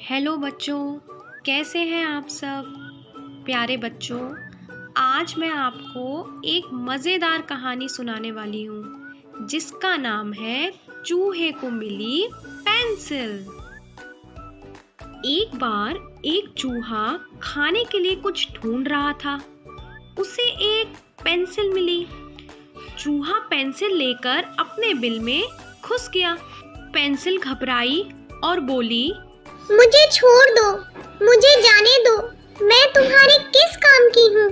Hello बच्चों, कैसे हैं आप सब प्यारे बच्चों। आज मैं आपको एक मज़ेदार कहानी सुनाने वाली हूँ जिसका नाम है चूहे को मिली पेंसिल। एक बार एक चूहा खाने के लिए कुछ ढूंढ रहा था। उसे एक पेंसिल मिली। चूहा पेंसिल लेकर अपने बिल में घुस गया। पेंसिल घबराई और बोली, मुझे छोड़ दो, मुझे जाने दो। मैं तुम्हारे किस काम की हूँ?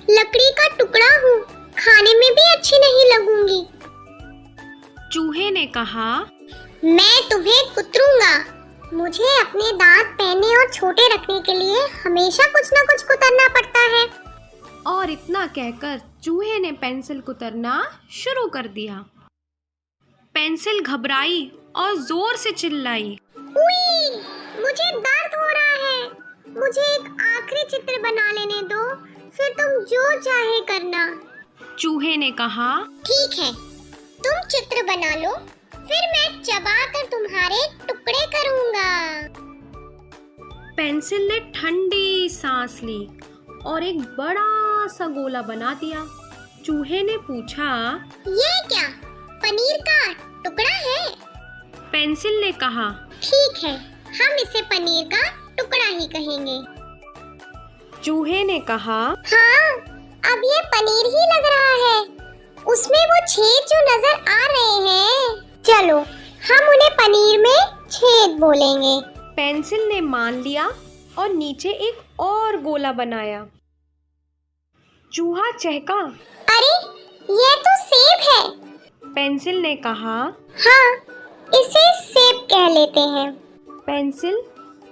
लकड़ी का टुकड़ा हूँ, खाने में भी अच्छी नहीं लगूंगी। चूहे ने कहा, मैं तुम्हें कुतरूंगा। मुझे अपने दांत पहने और छोटे रखने के लिए हमेशा कुछ न कुछ कुतरना पड़ता है। और इतना कहकर चूहे ने पेंसिल कुतरना शुरू कर दिया। पेंसिल घबराई और जोर से चिल्लाई, उई, मुझे दर्द हो रहा है। मुझे एक आखिरी चित्र बना लेने दो, फिर तुम जो चाहे करना। चूहे ने कहा, ठीक है, तुम चित्र बना लो, फिर मैं चबाकर तुम्हारे टुकड़े करूंगा। पेंसिल ने ठंडी सांस ली और एक बड़ा सा गोला बना दिया। चूहे ने पूछा, ये क्या पनीर का टुकड़ा है? पेंसिल ने कहा, ठीक है, हम इसे पनीर का टुकड़ा ही कहेंगे। चूहे ने कहा, हाँ, अब ये पनीर ही लग रहा है। उसमें वो छेद जो नजर आ रहे हैं, चलो हम उन्हें पनीर में छेद बोलेंगे। पेंसिल ने मान लिया और नीचे एक और गोला बनाया। चूहा चहका, अरे, ये तो सेब है। पेंसिल ने कहा, हाँ, इसे सेब कह लेते हैं। पेंसिल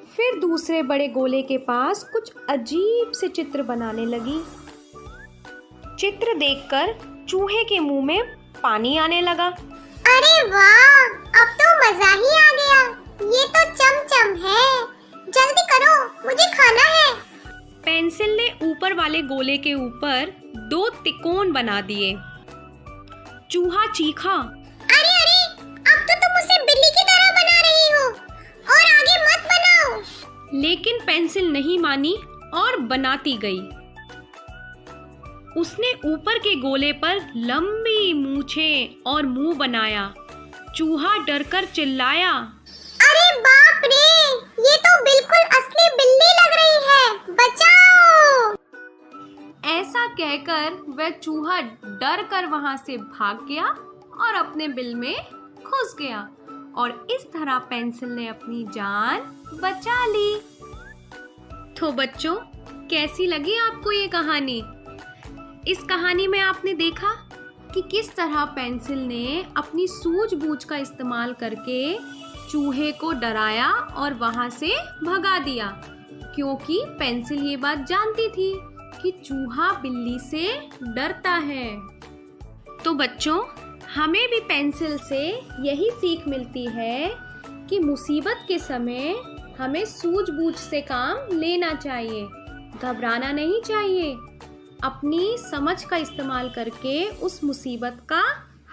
फिर दूसरे बड़े गोले के पास कुछ अजीब से चित्र बनाने लगी। चित्र देखकर चूहे के मुंह में पानी आने लगा। अरे वाह, अब तो मजा ही आ गया। ये तो चमचम है। जल्दी करो, मुझे खाना है। पेंसिल ने ऊपर वाले गोले के ऊपर 2 तिकोन बना दिए। चूहा चीखा, अरे अरे, अब तो तुम उसे बिल्ली की तरह बना रही हो, और आगे मत बनाओ। लेकिन पेंसिल नहीं मानी और बनाती गई। उसने ऊपर के गोले पर लंबी मूंछें और मुंह बनाया। चूहा डरकर चिल्लाया, अरे बाप रे, ये तो बिल्कुल असली बिल्ली लग रही है, बचाओ। ऐसा कहकर वह चूहा डर कर वहां से भाग गया और अपने बिल में घुस गया। और इस तरह पेंसिल ने अपनी जान बचा ली। तो बच्चों, कैसी लगी आपको ये कहानी? इस कहानी में आपने देखा कि किस तरह पेंसिल ने अपनी सूझबूझ का इस्तेमाल करके चूहे को डराया और वहां से भगा दिया, क्योंकि पेंसिल ये बात जानती थी कि चूहा बिल्ली से डरता है। तो बच्चों, हमें भी पेंसिल से यही सीख मिलती है कि मुसीबत के समय हमें सूझबूझ से काम लेना चाहिए, घबराना नहीं चाहिए। अपनी समझ का इस्तेमाल करके उस मुसीबत का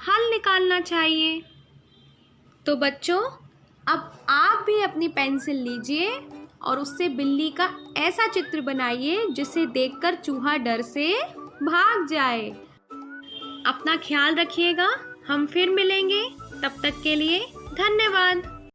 हल निकालना चाहिए। तो बच्चों, अब आप भी अपनी पेंसिल लीजिए और उससे बिल्ली का ऐसा चित्र बनाइए जिसे देखकर चूहा डर से भाग जाए। अपना ख्याल रखिएगा। हम फिर मिलेंगे। तब तक के लिए धन्यवाद।